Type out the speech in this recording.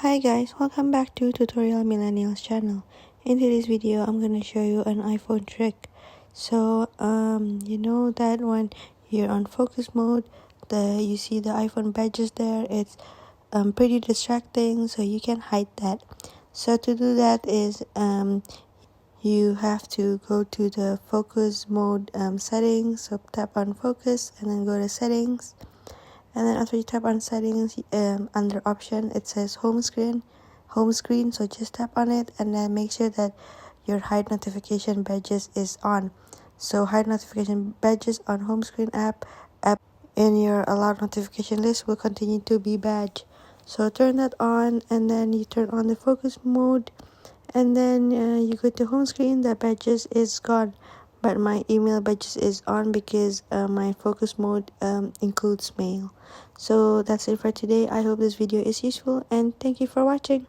Hi guys, welcome back to Tutorial Millennials channel. In today's video, I'm gonna show you an iPhone trick. So, you know that when you're on focus mode, you see the iPhone badges there. It's pretty distracting, so you can hide that. So to do that is you have to go to the focus mode settings. So tap on focus and then go to settings. And then after you tap on settings, under option it says home screen, so just tap on it and then make sure that your hide notification badges is on. So hide notification badges on home screen app in your allowed notification list will continue to be badge. So turn that on and then you turn on the focus mode, and then you go to home screen. The badges is gone, but my email badges is on because my focus mode includes mail. So that's it for today. I hope this video is useful and thank you for watching.